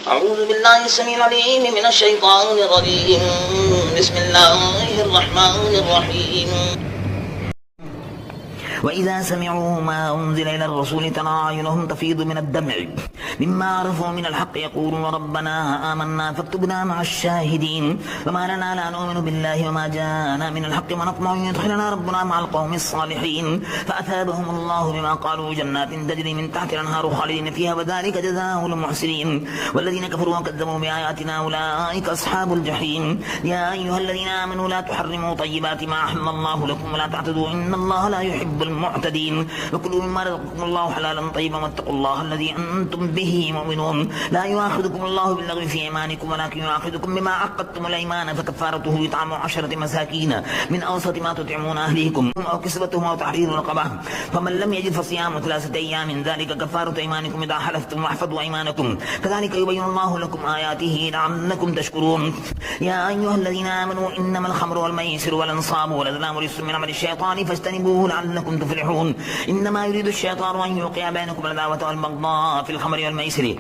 أعوذ بالله السميع العليم من الشيطان الرجيم. بسم الله الرحمن الرحيم. وإذا سمعوا ما أنزل إلى الرسول ترى أعينهم تفيض من الدمع مما عرفوا من الحق يقولون ربنا آمنا فاكتبنا مع الشاهدين وما لنا لا نؤمن بالله وما جاءنا من الحق ونطمع أن يدخلنا ربنا مع القوم الصالحين فأثابهم الله بما قالوا جنات تجري من تحت الأنهار خالدين فيها وذلك جزاء المحسنين والذين كفروا وكذبوا بآياتنا أولئك أصحاب الجحيم. يا أيها الذين آمنوا لا تحرموا طيبات ما أحل الله لكم ولا تعتدوا إن الله لا يحب المعتدين وكلوا مما رزقكم الله حلالا طيبا واتقوا الله الذي أنتم به مؤمنون. لا يؤاخذكم الله باللغو في أيمانكم ولكن يؤاخذكم بما عقدتم الأيمان فكفارته إطعام 10 مساكين من أوسط ما تطعمون أهليكم أو كسوتهم أو تحرير رقبة فمن لم يجد فصيام 3 أيام ذلك كفارة أيمانكم إذا حلفتم واحفظوا أيمانكم كذلك يبين الله لكم آياته لعلكم تشكرون. يا أيها الذين آمنوا إنما الخمر والميسر والأنصاب والأزلام رجس من عمل الشيطان فاجتنبوه لعلكم تفلحون. إنما يريد الشيطان أن يوقع بينكم العداوة والبغضاء في الخمر والميسر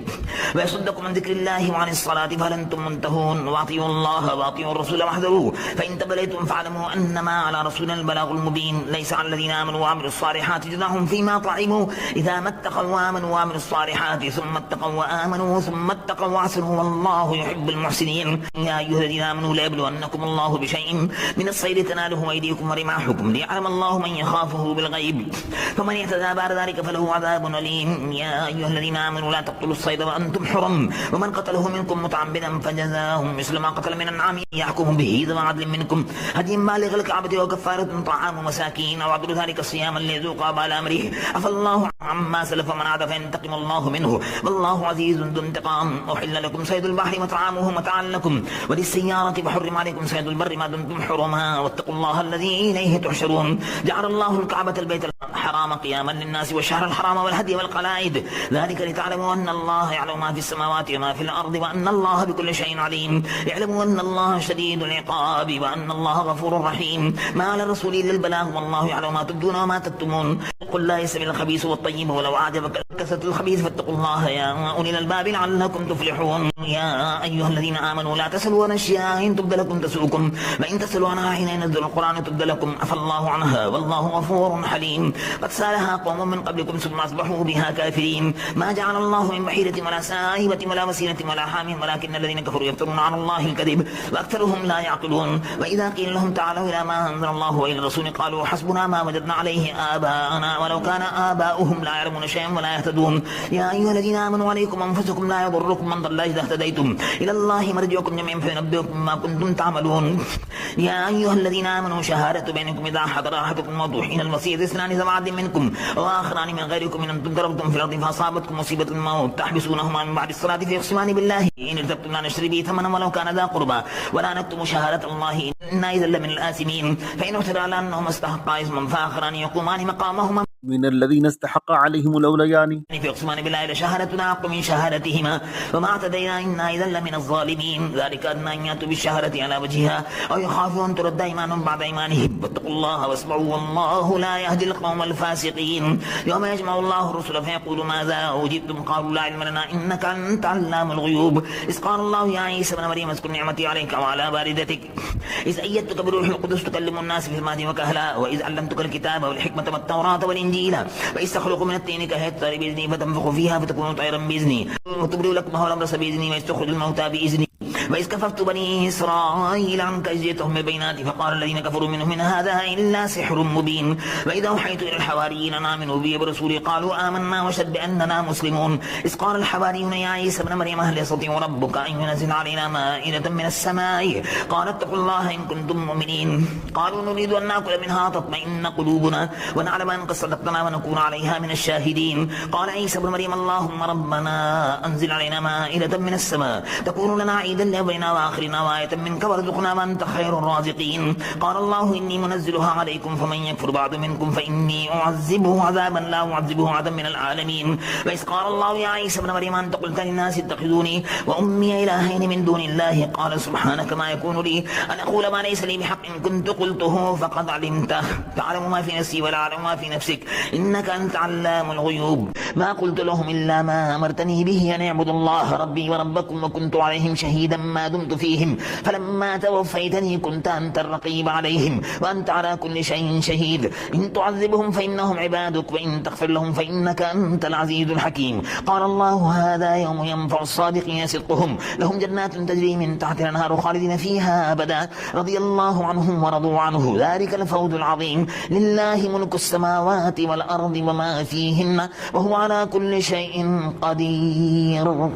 ويصدكم عن ذكر الله وعن الصلاة فهل أنتم منتهون. وأطيعوا الله وأطيعوا الرسول واحذروه فإن توليتم فاعلموا أنما على رسولنا البلاغ المبين. ليس على الذين آمنوا وعملوا الصالحات جزاهم فيما طعموا إذا ما اتقوا وآمنوا وعملوا الصالحات ثم اتقوا وآمنوا ثم اتقوا وأحسنوا والله يحب المحسنين. يا أيها الذين آمنوا ليبلونكم الله بشيء من الصيد تناله أيديكم ورماحكم ليعلم الله من يخافه بالغيب فمن اعتدى بعد ذلك فله عذاب أليم. يا أيها الذين آمنوا لا تقتلوا الصيد وأنتم حرم ومن قتله منكم متعمدا فجزاء مثل ما قتل من النعم يحكم به ذو عدل منكم هدي بالغ الكعبة وكفارة طعام مساكين أو عدل ذلك صياما ليذوق وبال أمره عفى الله عما سلف ومن عاد فينتقم الله منه والله عزيز ذو انتقام. أحل لكم صيد البحر وطعامه متاعا لكم وللسيارة وحرم عليكم صيد البر ما دمتم حرما واتقوا الله الذي إليه تحشرون. جعل الله الكعبة البيت الحرام قياما للناس والشهر الحرام والهدي والقلائد ذلك لتعلموا أن الله يعلم ما في السماوات وما في الأرض وأن الله بكل شيء عليم. اعلموا أن الله شديد العقاب وأن الله غفور رحيم. ما على الرسول إلا البلاغ والله يعلم ما تبدون وما تكتمون. قل لا يستوي الخبيث والطيب ولو أعجبك كثرة الخبيث فاتقوا الله يا أولي الألباب لعلكم تفلحون. يا أيها الذين آمنوا لا تسألوا عن أشياء إن تبد لكم تسؤكم وإن تسألوا عنها حين ينزل القرآن تبد لكم عفى الله عنها والله غفور حليم. قد سألها قوم من قبلكم ثم أصبحوا بها كافرين. ما جعل الله من بحيرة ولا سائبة ولا وسيلة ولا حام ولكن الذين كفروا يفترون على الله الكذب وأكثرهم لا يعقلون. وإذا قيل لهم تعالوا إلى ما أنزل الله وإلى الرسول قالوا حسبنا ما وجدنا عليه آباءنا ولو كان آباؤهم لا يعلمون شيئا ولا يهتدون. يا أيها الذين آمنوا عليكم أنفسكم لا يضركم من ضل إذا اهتديتم إلى الله مرجعكم جميعا فينبئكم ما كنتم تعملون. يا أيها الذين آمنوا شهادة بينكم إذا حضر أحدكم الموت حين الوصية اثنان ذوي عدل منكم وآخران من غيركم إن أنتم ضربتم في الأرض فأصابتكم مصيبة الموت تحبسونهما من بعد الصلاة فيقسمان بالله إن ارتبتم لا نشتري به ثمنا ولو كان ذا قربى ولا نكتم شهادة الله إنا إذا لمن الآثمين. فإن اعتدى على أنهما استحقا إثما فآخران يقومان مقامهما من الذين استحق عليهم الأوليان فيقسمان بالله لشهادتنا حق من شهادتهما وما اعتدينا إنا إذا لمن الظالمين. ذلك أدنى أن يأتوا بالشهادة على وجهها أو يخافوا أن ترد أيمان بعد أيمانهم واتقوا الله واسمعوا والله لا يهدي القوم الفاسقين. يوم يجمع الله الرسل فيقول ماذا أجبتم قالوا لا علم لنا إنك أنت علام الغيوب. إذ قال الله يا عيسى ابن مريم اذكر نعمتي عليك وعلى والدتك إذ أيدتك بروح القدس تكلم الناس في المهد وكهلا وإذ علمتك الكتاب والحكمة والتوراة والإنجيل وإذ تخلق من الطين كهيئة الطير بإذني فتنفخ فيها فتكون طيرا بإذني وتبرئ لكم هو الأمر بإذني وإذ تخرج الموتى بإذني وإذ كففت بني إسرائيل عنك إذ جئتهم بالبينات فقال الذين كفروا منهم إن هذا إلا سحر مبين. وإذا أوحيت إلى الحواريين أن آمنوا بي برسولي قالوا آمنا واشهد بأننا مسلمون. إذ قال الحواريون يا عيسى ابن مريم هل يستطيع ربك أن ينزل علينا مائدة من السماء قال اتقوا الله إن كنتم مؤمنين. قالوا نريد أن نأكل منها تطمئن قلوبنا ونعلم أن قد صدقتنا ونكون عليها من الشاهدين. قال عيسى ابن مريم اللهم ربنا أنزل علينا مائدة من السماء تكون لنا عيدا أولنا وآخرنا وآية منك وارزقنا وأنت خير الرازقين. قال الله إني منزلها عليكم فمن يكفر بعد منكم فإني أعذبه عذابا لا أعذبه أحدا من العالمين. وإذ قال الله يا عيسى ابن مريم أنت قلت للناس اتخذوني وأمي إلهين من دون الله قال سبحانك ما يكون لي أن أقول ما ليس لي بحق إن كنت قلته فقد علمته تعلم ما في نفسي ولا أعلم ما في نفسك إنك أنت علام الغيوب. ما قلت لهم إلا ما أمرتني به أن اعبدوا الله ربي وربكم وكنت عليهم شهيدا ما دمت فيهم فلما توفيتني كنت أنت الرقيب عليهم وأنت على كل شيء شهيد. إن تعذبهم فإنهم عبادك وإن تغفر لهم فإنك أنت العزيز الحكيم. قال الله هذا يوم ينفع الصادقين صدقهم لهم جنات تجري من تحتها الأنهار خالدين فيها أبدا رضي الله عنهم ورضوا عنه ذلك الفوز العظيم. لله ملك السماوات والأرض وما فيهن وهو على كل شيء قدير.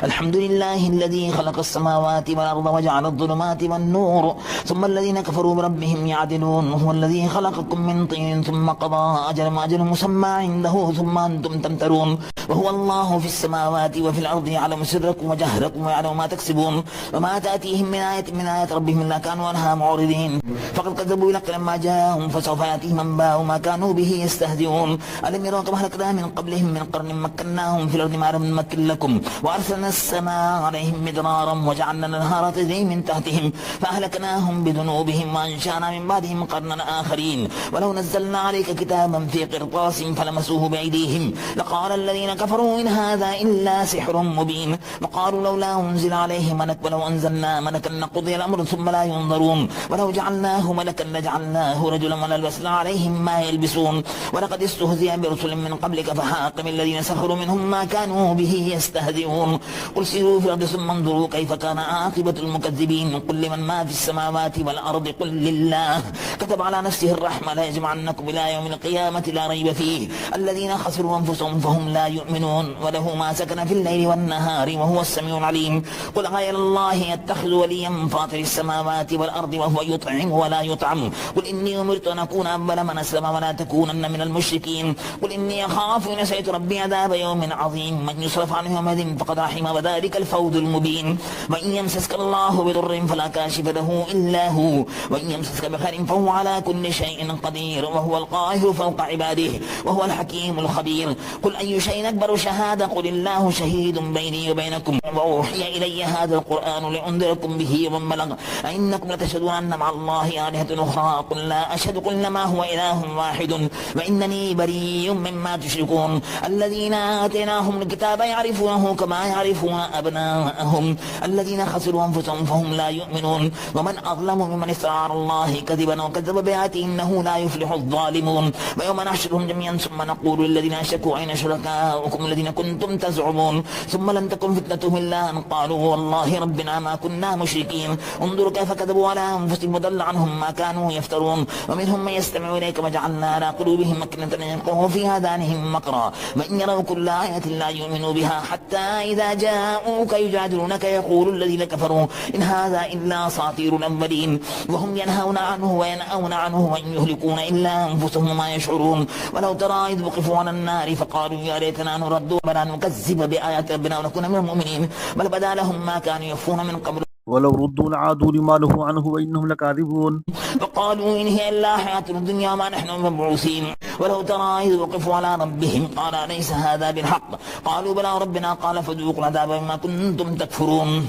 الحمد لله الذي خلق السماوات والأرض وجعل الظلمات والنور ثم الذين كفروا بربهم يعدلون. هو الذي خلقكم من طين ثم قضى أجل مسمى عنده ثم أنتم تمترون. وهو الله في السماوات وفي الأرض يعلم سركم وجهركم ويعلم ما تكسبون وما تأتيهم من آية ربهم إلا كانوا عنها معرضين. فقد كذبوا لك لما جاءهم فسوف يأتيهم أنباء ما كانوا به يستهزئون. ألم يروا كما أهلكنا من قبلهم من قرن مكناهم في الأرض ما لم نمكن لكم وأرسلنا السماء عليهم مدرارا وجعلنا الأنهار تجري من تحتهم فأهلكناهم بذنوبهم وأنشأنا من بعدهم قرنا آخرين. ولو نزلنا عليك كتابا في قرطاس فلمسوه بأيديهم لقال الذين كفروا إن هذا إلا سحر مبين. وقالوا لولا أنزل عليه ملك ولو أنزلنا ملكا لقضي الأمر ثم لا ينظرون ولو جعلناه ملكا لجعلناه رجلا وللبسنا عليهم ما يلبسون. ولقد استهزئ برسل من قبلك فحاق بالذين سخروا منهم ما كانوا به يستهزئون. قل سيروا في الأرض ثم انظروا كيف كان عاقبة المكذبين. قل لمن ما في السماوات والأرض قل لله كتب على نفسه الرحمة لا يجمعنكم إلى يوم القيامة لا ريب فيه الذين خسروا أنفسهم فهم لا يؤمنون. وله ما سكن في الليل والنهار وهو السميع العليم. قل غير الله يتخذ وليا فاطر السماوات والأرض وهو يطعم ولا يطعم. قل إني أمرت أن أكون أول من أسلم ولا تكونن من المشركين. قل إني أخاف إن عصيت ربي عذاب يوم عظيم من يصرف عنه يومئذ فقد رحمه وذلك الفوز المبين. وإن يمسسك الله بضر فلا كاشف له إلا هو وإن يمسسك بخير فهو على كل شيء قدير وهو القاهر فوق عباده وهو الحكيم الخبير. قل أي شيء أكبر شهادة قل الله شهيد بيني وبينكم وأوحي إلي هذا القرآن لأنذركم به ومن بلغ أئنكم لتشهدون أن مع الله آلهة أخرى قل لا أشهد قل إنما هو إله واحد وإنني بريء مما تشركون. الذين آتيناهم الكتاب يعرفونه كما يعرفون أبناءهم الذين خسروا أنفسهم فهم لا يؤمنون. ومن أظلم ممن افترى على الله كذبا وكذب بآياته إنه لا يفلح الظالمون. ويوم نحشرهم جميعا ثم نقول للذين أشركوا أين شركاؤكم الذين كنتم تزعمون ثم لم تكن فتنتهم إلا أن قالوا والله ربنا ما كنا مشركين. انظروا كيف كذبوا على أنفسهم وضل عنهم ما كانوا يفترون. ومنهم من يستمع إليك وجعلنا على قلوبهم أكنة أن يفقهوا في آذانهم مقرا وإن يروا كل آية لا يؤمنوا بها حتى إذا جاءوك يجادلونك يقول الذين كفروا إن هذا إلا أساطير الأولين وهم ينهون عنه وينأون عنه وإن يهلكون إلا أنفسهم وما يشعرون. ولو ترى إذ وقفوا على النار فقالوا يا ليتنا نرد ولا نكذب بآيات ربنا ونكون من المؤمنين بل بدا لهم ما كانوا يخفون من قبل ولو ردوا لعادوا لما نهوا عنه وإنهم لكاذبون. فقالوا إن هي إلا حياتنا الدنيا وما نحن مبعوثين. ولو ترى إذ وقفوا على ربهم قال أليس هذا بالحق قالوا بلى ربنا قال فذوقوا العذاب بما كنتم تكفرون.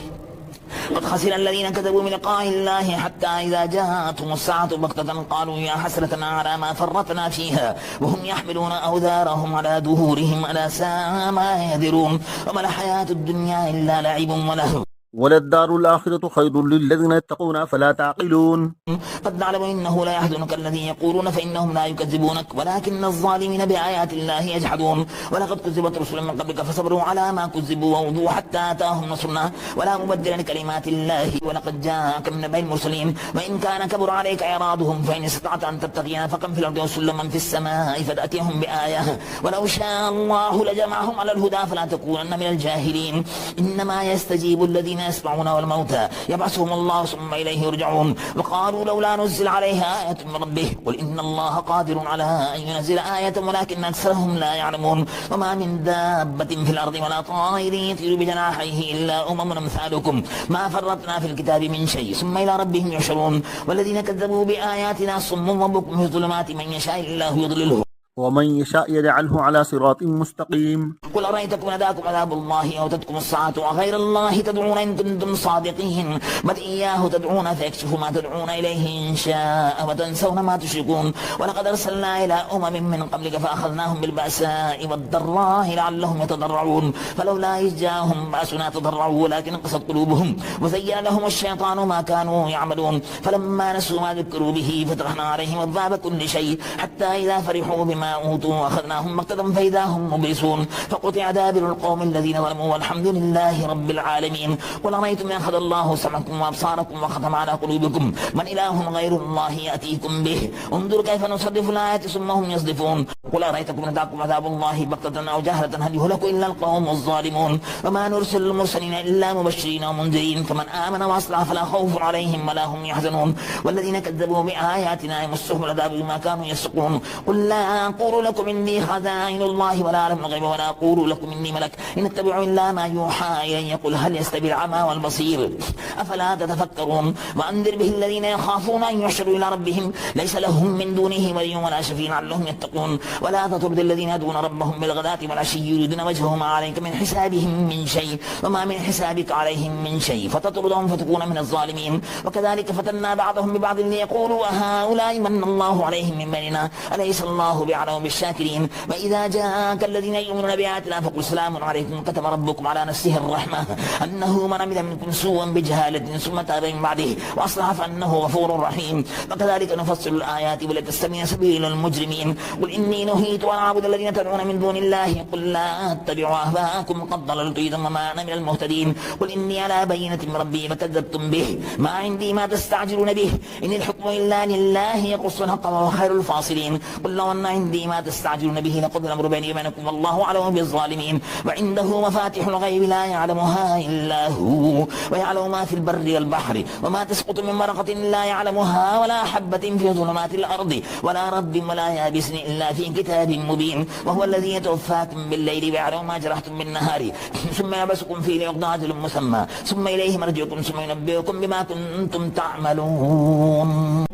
قد خسر الذين كذبوا بلقاء الله حتى إذا جاءتهم الساعة بغتة قالوا يا حسرتنا على ما فرطنا فيها وهم يحملون أوزارهم على ظهورهم ألا ساء ما يذرون. وما الحياة الدنيا إلا لعب ولهو وللدار الآخرة خير للذين يتقون فلا تعقلون. قد نعلم إنه لا يحزنك الذي يقولون فإنهم لا يكذبونك ولكن الظالمين بآيات الله يجحدون. ولقد كذبت رسل من قبلك فصبروا على ما كذبوا ووضوا حتى أتاهم نصرنا ولا مبدل لكلمات الله ولقد جاءك من نبأ المرسلين. وإن كان كبر عليك إعراضهم فإن استطعت أن تبتغي نفقا في الأرض وسلما في السماء فتأتيهم بآية ولو شاء الله لجمعهم على الهدى فلا تكونن من الجاهلين. إنما يستجيب الذين يسمعون والموتى يبعثهم الله ثم إليه يرجعون وقالوا لولا نزل عليها آية من ربه قل إن الله قادر على أن ينزل آية ولكن أكثرهم لا يعلمون وما من دابة في الأرض ولا طائر يطير بجناحيه إلا أمثالكم ما فرطنا في الكتاب من شيء ثم إلى ربهم يحشرون والذين كذبوا بآياتنا صم وبكم في الظلمات من يشاء الله يضلله ومن يشاء يجعله على صراط مستقيم قل أرأيتكم أتاكم عذاب الله أو تتكم الساعة وغير الله تدعون إن كنتم صادقين بل إياه تدعون فيكشف ما تدعون إليه إن شاء وتنسون ما تشركون ولقد أرسلنا إلى من قبلك فأخذناهم بالبأساء والضراء لعلهم يتضرعون فلولا إذ جاءهم بأسنا تضرعوا ولكن قست قلوبهم وزين لهم الشيطان ما كانوا يعملون فلما نسوا ما ذكروا به فتحنا عليهم أبواب كل شيء حتى إذا فرحوا بما أوتوا أخذناهم بغتة فإذا هم مبلسون فقطع دابر القوم الذين ظلموا والحمد لله رب العالمين قل أرأيتم إن أخذ الله سمعكم وأبصاركم وختم على قلوبكم من إله غير الله يأتيكم به انظر كيف نصرف الآيات ثم هم يصدفون قل أرأيتكم إن أتاكم عذاب الله بغتة أو جهرة هل يهلك إلا القوم الظالمون وما نرسل المرسلين إلا مبشرين ومنذرين فمن آمن وأصلح فلا خوف عليهم ولا هم يحزنون والذين كذبوا بآياتنا يمسهم العذاب بما كانوا يفسقون قل لا أقول لكم إني خزائن الله ولا أعلم الغيب ولا أقول لكم إني ملك إن أتبع إلا ما يوحى إلي قل هل يستوي العمى والبصير أفلا تتفكرون وأنذر به الذين يخافون أن يحشروا إلى ربهم ليس لهم من دونه ولي ولا شفيع لعلهم يتقون ولا تطرد الذين يدعون ربهم بالغداة والعشي يريدون وجهه ما عليك من حسابهم من شيء وما من حسابك عليهم من شيء فتطردهم فتكون من الظالمين وكذلك فتنا بعضهم ببعض ليقولوا هؤلاء من الله عليهم من بيننا أليس الله بأعلم بالشاكرين وإذا جاءك الذين يؤمنون بآياتنا فقل سلام عليكم كتب ربكم على نفسه الرحمة أنه من عمل منكم سوءا بجهالة ثم تاب من بعده وأصلح فأنه غفور رحيم وكذلك نفصل الآيات ولتستبين سبيل المجرمين قل إني نهيت أن أعبد الذين تدعون من دون الله قل لا أتبع أهواءكم قد ضللت إذا وما أنا من المهتدين قل إني على بينة من ربي فكذبتم به ما عندي ما تستعجلون به إن الحكم إلا لله يقص الحق وهو خير الفاصلين قل لو أن عندي ما تستعجلون به لقضي الأمر بيني وبينكم والله أعلم بالظالمين وعنده مفاتح الغيب لا يعلمها إلا هو ويعلم ما في البر والبحر وما تسقط من ورقة لا يعلمها ولا حبة في ظلمات الأرض ولا رب ولا يابس إلا في كتاب مبين وهو الذي يتوفاكم بالليل ويعلم ما جرحتم بالنهار ثم يبسكم فيه ليقضى أجل مسمى ثم إليه مرجعكم ثم ينبئكم بما كنتم تعملون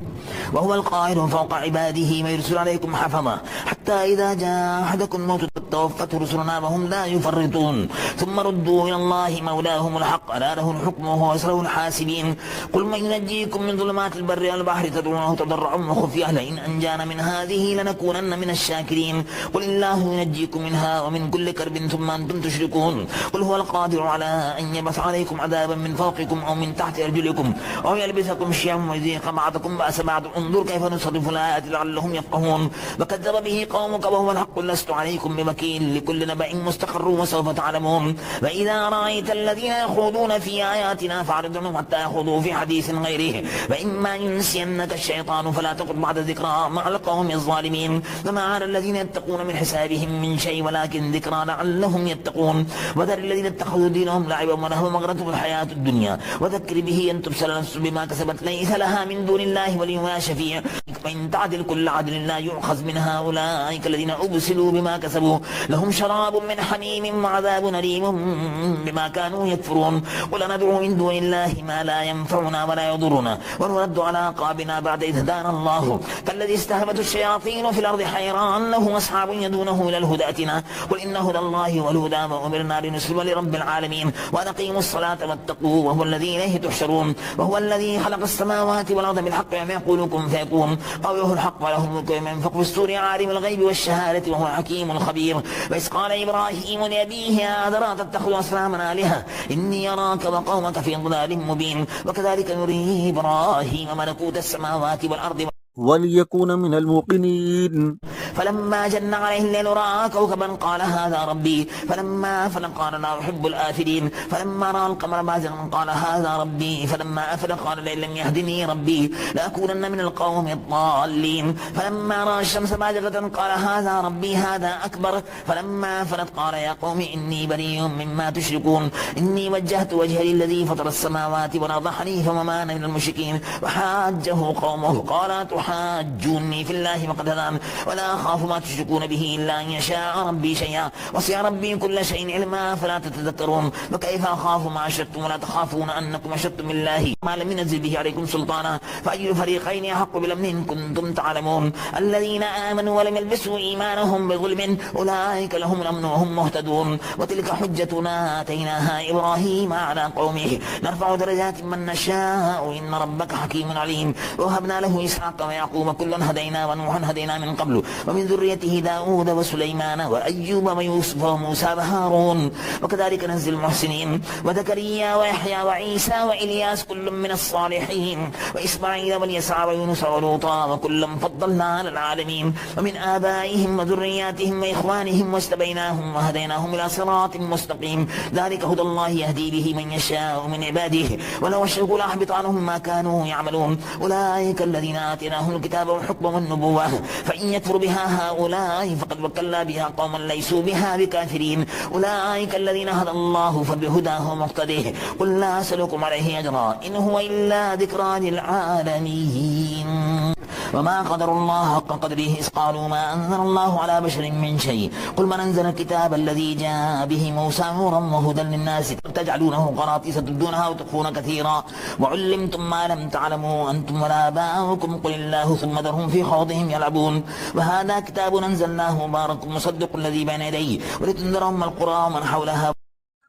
وهو القاهر فوق عباده ويرسل عليكم حفظا حتى إذا جاء أحدكم الموت توفته رسلنا وهم لا يفرطون ثم ردوا إلى الله مولاهم الحق ألا له الحكم وهو أسرع الحاسبين قل من ينجيكم من ظلمات البر والبحر تدعونه تضرعا وخفيا لئن أنجانا من هذه لنكونن من الشاكرين قل الله ينجيكم منها ومن كل كرب ثم أنتم تشركون قل هو القادر على أن يبعث عليكم عذابا من فوقكم أو من تحت أرجلكم أو يلبسكم شيعا ويذيق بعضكم بأس بعض انظر كيف نصرف الآيات لعلهم يفقهون وكذب به قومك وهو الحق لست عليكم بوكيل لكل نبأ مستقر وسوف تعلمون وإذا رأيت الذين يخوضون في آياتنا فاعرض عنهم حتى يخوضوا في حديث غيره وإما ينسينك الشيطان فلا تقل بعد الذكرى مع القوم الظالمين وما على الذين يتقون من حسابهم من شيء ولكن ذكرى لعلهم يتقون وذر الذين اتخذوا دينهم لعبا ولهوا مغرتهم الحياة الدنيا وذكر به أن تبصر نفس بما كسبت ليس لها من دون الله ولي ولا شفيع وإن تعدل كل عدل لا يؤخذ من هؤلاء الذين أبسلوا بما كسبوا لهم شراب من حميم وعذاب أليم بما كانوا يكفرون قل ندعو من دون الله ما لا ينفعنا ولا يضرنا ونرد على عقابنا بعد إذ هدانا الله كالذي استهبته الشياطين في الأرض حيران له أصحاب يدونه إلى الهدى ائتنا قل إن هدى الله والهدى وأمرنا لنسلم لرب العالمين وأن أقيموا الصلاة واتقوا وهو الذي إليه تحشرون وهو الذي خلق السماوات والأرض بالحق وما يقول كن فيكون قوله الحق وله الملك ومن ينفخ في الصور عالم الغيب والشهادة وهو حكيم خبير وإذ قال إبراهيم لأبيه آذر تتخذ أصناما آلهة إني أراك وقومك في ضلال مبين وكذلك نري إبراهيم ملكوت السماوات والأرض وليكون من الموقنين فلما جن عليه الليل رأى كوكبا قال هذا ربي فلما قال لا أحب الآفلين فلما رأى القمر بازغا قال هذا ربي فلما أفل قال لئن لم يهدني ربي لأكونن من القوم الضالين فلما رأى الشمس بازغة قال هذا ربي هذا أكبر فلما أفلت قال يا قوم إني بريء مما تشركون إني وجهت وجهي للذي فطر السماوات والأرض حنيفا وما أنا من المشركين وحاجه قومه قال تحاجوني في الله وقد هدان ولا أخاف ما تشركون به إلا أن يشاء ربي شيئا وسع ربي كل شيء علما فلا تتذكرون وكيف أخاف ما أشركتم ولا تخافون أنكم أشركتم بالله ما لم ينزل به عليكم سلطانا فأي الفريقين أحق بالأمن إن كنتم تعلمون الذين آمنوا ولم يلبسوا إيمانهم بظلم أولئك لهم الأمن وهم مهتدون وتلك حجتنا آتيناها إبراهيم على قومه نرفع درجات من نشاء إن ربك حكيم عليم ووهبنا له إسحاق ويعقوب كلا هدينا ونوحا هدينا من قبل ومن ذريته داود وسليمان وأيوب ويوسف وموسى وهارون وكذلك ننزل المحسنين وزكريا ويحيى وعيسى وإلياس كل من الصالحين وإسماعيل واليسع ويونس ولوطا وكلا فضلنا على العالمين ومن آبائهم وذرياتهم وإخوانهم واجتبيناهم وهديناهم إلى صراط مستقيم ذلك هدى الله يهدي به من يشاء من عباده ولو أشركوا لأحبط عنهم ما كانوا يعملون أولئك الذين آتيناهم الكتاب والحكم والنبوة فإن يكفر بها هؤلاء فقد وكلنا بها قوما ليسوا بها بكافرين أولئك الذين هدى الله فبهداه مقتديه قل لا أسألكم عليه أجرا إن هو إلا ذكرى للعالمين وما قدر الله حق قدره إذ قالوا ما أنزل الله على بشر من شيء قل من أنزل الكتاب الذي جاء به موسى نورا وهدى للناس تجعلونه قراطيس تبدونها وتخفون كثيرا وعلمتم ما لم تعلموا أنتم ولا آباؤكم قل الله ثم ذرهم في خوضهم يلعبون وهذا كتاب أنزلناه مبارك مصدق الذي بين يديه ولتنذر أم القرى ومن حولها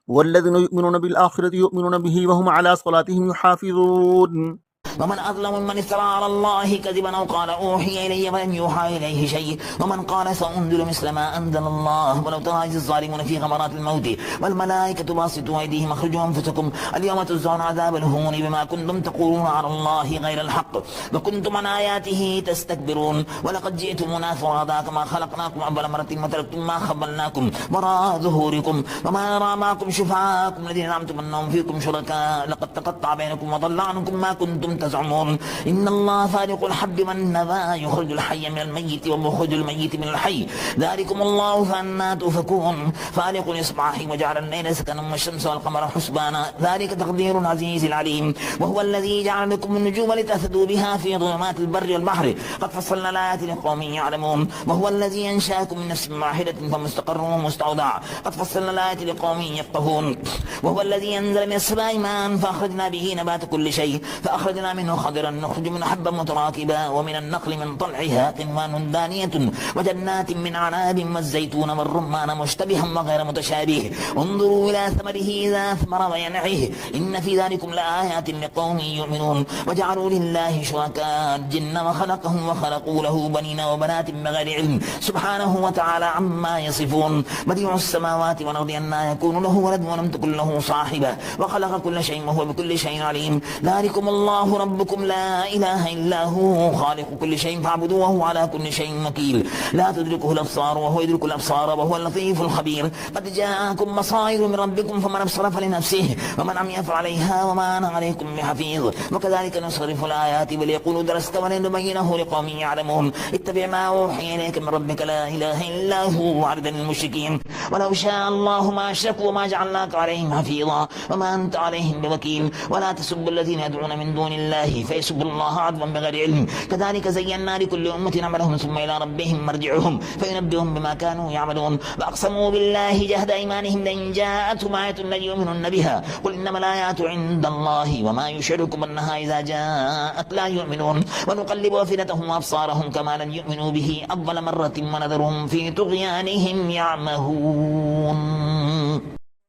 والذين يؤمنون بالآخرة يؤمنون به وهم على صلاتهم يحافظون ومن أظلم ممن افترى على الله كذبا أو قال أوحي إلي ولم يوحى إليه شيء ومن قال سأنزل مثل ما أنزل الله ولو ترى إذ الظالمون في غمرات الموت والملائكة باسطوا أيديهم أخرجوا أنفسكم اليوم تجزون عذاب الهون بما كنتم تقولون على الله غير الحق وكنتم عن آياته تستكبرون ولقد جئتمونا فرادا كما خلقناكم أول مرة وتركتم ما خولناكم وراء ظهوركم وما نرى معكم شفعاءكم الذين زعمتم أنهم فيكم شركاء لقد تقطع بينكم وضل عنكم ما كنتم تزعمون إن الله فالق الحب والنوى يخرج الحي من الميت ومخرج الميت من الحي ذلكم الله فأنى تؤفكون فالق الإصباح وجعل الليل سكنا والشمس والقمر حسبانا ذلك تقدير العزيز العليم وهو الذي جعل لكم النجوم لتهتدوا بها في ظلمات البر والبحر قد فصلنا الآيات لقوم يعلمون وهو الذي أنشأكم من نفس واحدة فمستقر ومستودع قد فصلنا الآيات لقوم يفقهون وهو الذي أنزل من السماء ماء فأخرجنا به نبات كل شيء فأخرجنا منه خضرا نخرج من حبا متراكبا ومن النخل من طلعها قنوان دانية وجنات من عناب والزيتون والرمان مشتبها وغير متشابه انظروا إلى ثمره إذا أثمر وينعه إن في ذلكم لآيات لقوم يؤمنون وجعلوا لله شركاء الجن وخلقهم وخلقوا له بنين وبنات بغير علم سبحانه وتعالى عما يصفون بديع السماوات والأرض أنى يكون له ولد ولم تكن له صاحبة وخلق كل شيء وهو بكل شيء عليم ذلكم الله ربكم لا إله إلا هو خالق كل شيء فاعبدوه وهو على كل شيء وكيل لا تدركه الأبصار وهو يدرك الأبصار وهو اللطيف الخبير قد جاءكم بصائر من ربكم فمن أبصر فلنفسه ومن عمي فعليها وما أنا عليكم بحفيظ وكذلك نصرف الآيات وليقولوا درست ولنبينه لقوم يعلمون اتبع ما أوحي إليك من ربك لا إله إلا هو وعد المشركين ولو شاء الله ما أشركوا وما جعلناك عليهم حفيظا وما أنت عليهم بوكيل ولا تسبوا الذين يدعون من دون الله فيسبوا الله عدوا بغير علم كذلك زينا لكل أمة عملهم ثم إلى ربهم مرجعهم فينبئهم بما كانوا يعملون وأقسموا بالله جهد أيمانهم لئن جاءتهم آية ليؤمنن بها قل إنما الآيات عند الله وما يشعركم أنها إذا جاءت لا يؤمنون ونقلب أفئدتهم وأبصارهم كما لم يؤمنوا به أول مرة ونذرهم في طغيانهم يعمهون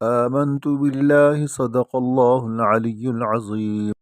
آمنت بالله صدق الله العلي العظيم